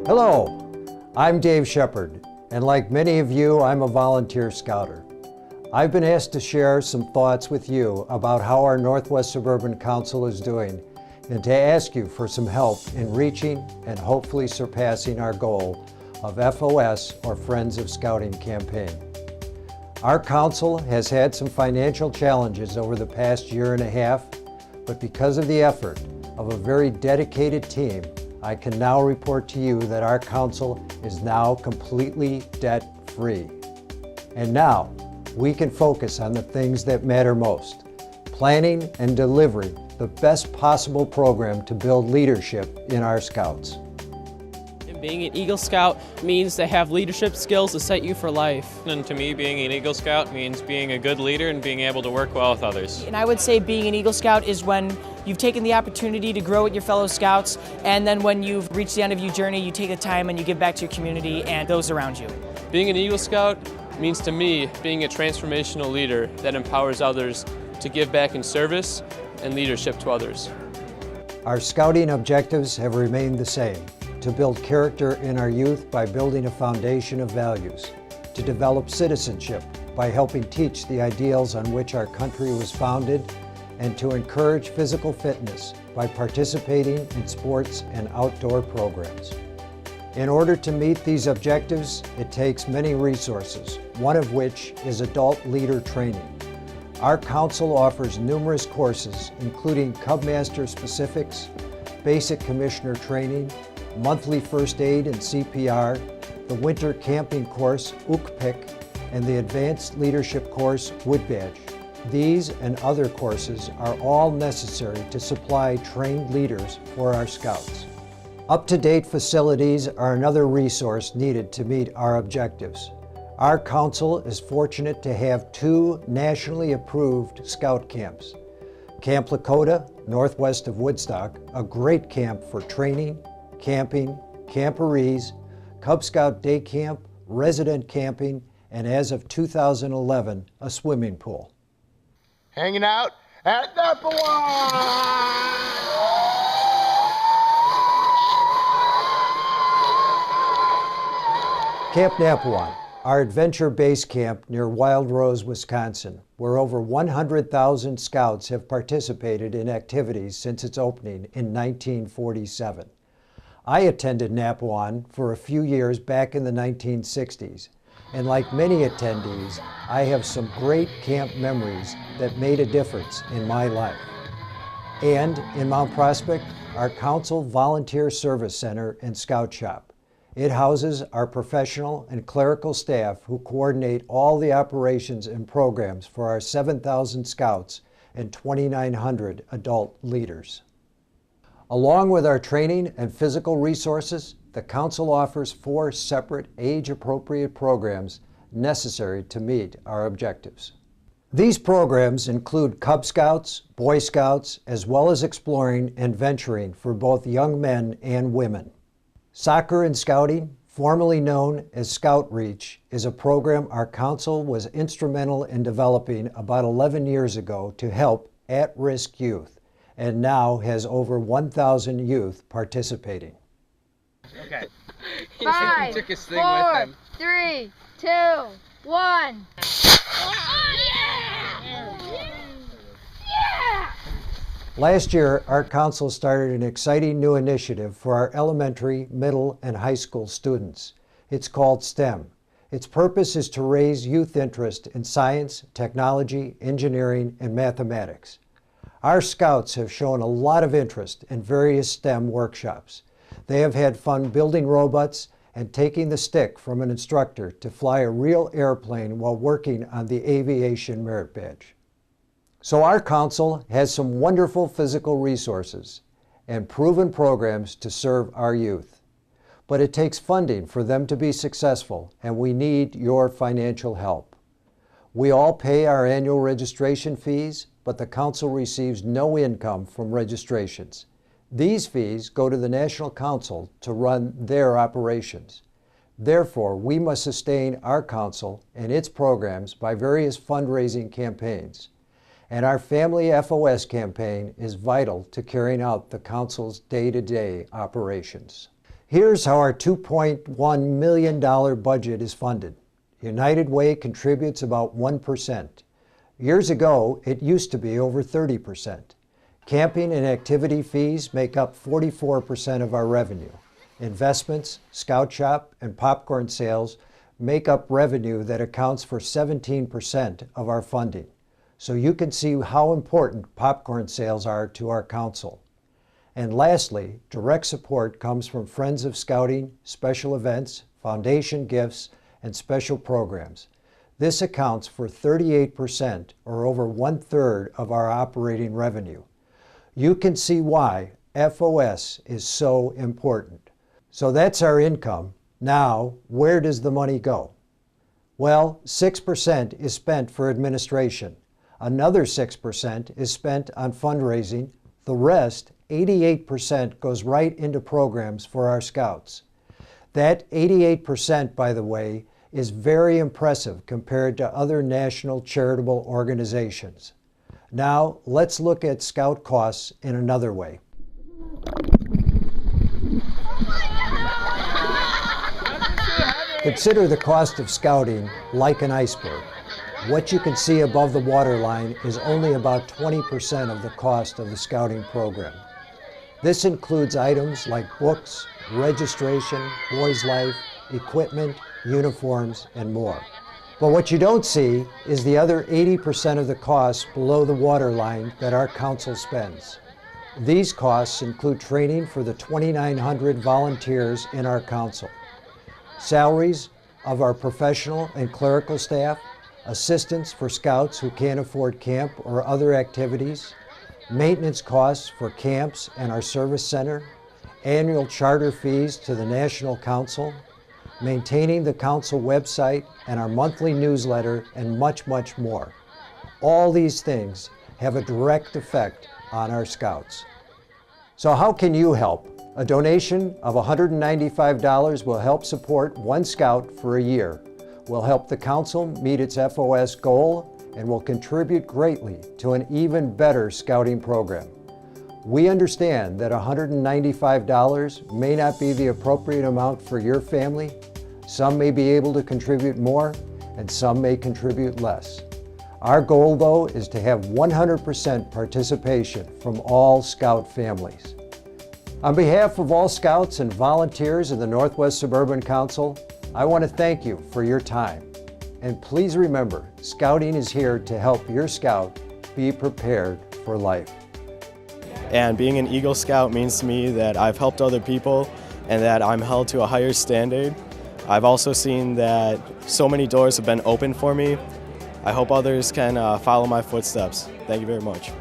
Hello, I'm Dave Shepard, and like many of you, I'm a volunteer scouter. I've been asked to share some thoughts with you about how our Northwest Suburban Council is doing, and to ask you for some help in reaching and hopefully surpassing our goal of FOS, or Friends of Scouting campaign. Our council has had some financial challenges over the past year and a half, but because of the effort of a very dedicated team, I can now report to you that our council is now completely debt-free. And now, we can focus on the things that matter most, planning and delivering the best possible program to build leadership in our Scouts. Being an Eagle Scout means to have leadership skills to set you for life. And to me, being an Eagle Scout means being a good leader and being able to work well with others. And I would say being an Eagle Scout is when you've taken the opportunity to grow with your fellow Scouts, and then when you've reached the end of your journey, you take the time and you give back to your community and those around you. Being an Eagle Scout means to me being a transformational leader that empowers others to give back in service and leadership to others. Our scouting objectives have remained the same: to build character in our youth by building a foundation of values, to develop citizenship by helping teach the ideals on which our country was founded, and to encourage physical fitness by participating in sports and outdoor programs. In order to meet these objectives, it takes many resources, one of which is adult leader training. Our council offers numerous courses, including Cubmaster specifics, basic commissioner training, monthly first aid and CPR, the winter camping course, UKPIC, and the advanced leadership course, Wood Badge. These and other courses are all necessary to supply trained leaders for our Scouts. Up-to-date facilities are another resource needed to meet our objectives. Our council is fortunate to have 2 nationally approved Scout camps. Camp Lakota, northwest of Woodstock, a great camp for training, camping, camporees, Cub Scout day camp, resident camping, and as of 2011, a swimming pool. Hanging out at Nappawan! Camp Nappawan, our adventure base camp near Wild Rose, Wisconsin, where over 100,000 Scouts have participated in activities since its opening in 1947. I attended Nappawan for a few years back in the 1960s, and like many attendees, I have some great camp memories that made a difference in my life. And in Mount Prospect, our Council Volunteer Service Center and Scout Shop. It houses our professional and clerical staff who coordinate all the operations and programs for our 7,000 Scouts and 2,900 adult leaders. Along with our training and physical resources, the Council offers 4 separate age-appropriate programs necessary to meet our objectives. These programs include Cub Scouts, Boy Scouts, as well as exploring and venturing for both young men and women. Soccer and Scouting, formerly known as Scout Reach, is a program our Council was instrumental in developing about 11 years ago to help at-risk youth, and now has over 1,000 youth participating. Okay. 5, 4, 3, 2, 1. Last year, our council started an exciting new initiative for our elementary, middle, and high school students. It's called STEM. Its purpose is to raise youth interest in science, technology, engineering, and mathematics. Our Scouts have shown a lot of interest in various STEM workshops. They have had fun building robots and taking the stick from an instructor to fly a real airplane while working on the Aviation Merit Badge. So our council has some wonderful physical resources and proven programs to serve our youth. But it takes funding for them to be successful, and we need your financial help. We all pay our annual registration fees, but the council receives no income from registrations. These fees go to the National Council to run their operations. Therefore, we must sustain our council and its programs by various fundraising campaigns. And our Family FOS campaign is vital to carrying out the council's day-to-day operations. Here's how our $2.1 million budget is funded. United Way contributes about 1%. Years ago, it used to be over 30%. Camping and activity fees make up 44% of our revenue. Investments, Scout Shop, and popcorn sales make up revenue that accounts for 17% of our funding. So you can see how important popcorn sales are to our council. And lastly, direct support comes from Friends of Scouting, special events, foundation gifts, and special programs. This accounts for 38%, or over 1/3 of our operating revenue. You can see why FOS is so important. So that's our income. Now, where does the money go? Well, 6% is spent for administration. Another 6% is spent on fundraising. The rest, 88%, goes right into programs for our scouts. That 88%, by the way, is very impressive compared to other national charitable organizations. Now, let's look at scout costs in another way. Consider the cost of scouting like an iceberg. What you can see above the waterline is only about 20% of the cost of the scouting program. This includes items like books, registration, boys' life, equipment, uniforms, and more. But what you don't see is the other 80% of the costs below the waterline that our council spends. These costs include training for the 2,900 volunteers in our council, salaries of our professional and clerical staff, assistance for scouts who can't afford camp or other activities, maintenance costs for camps and our service center, annual charter fees to the National Council, maintaining the council website and our monthly newsletter, and much, much more. All these things have a direct effect on our scouts. So how can you help? A donation of $195 will help support one scout for a year, will help the council meet its FOS goal, and will contribute greatly to an even better scouting program. We understand that $195 may not be the appropriate amount for your family. Some may be able to contribute more, and some may contribute less. Our goal, though, is to have 100% participation from all Scout families. On behalf of all Scouts and volunteers in the Northwest Suburban Council, I want to thank you for your time. And please remember, Scouting is here to help your Scout be prepared for life. And being an Eagle Scout means to me that I've helped other people and that I'm held to a higher standard. I've also seen that so many doors have been opened for me. I hope others can follow my footsteps. Thank you very much.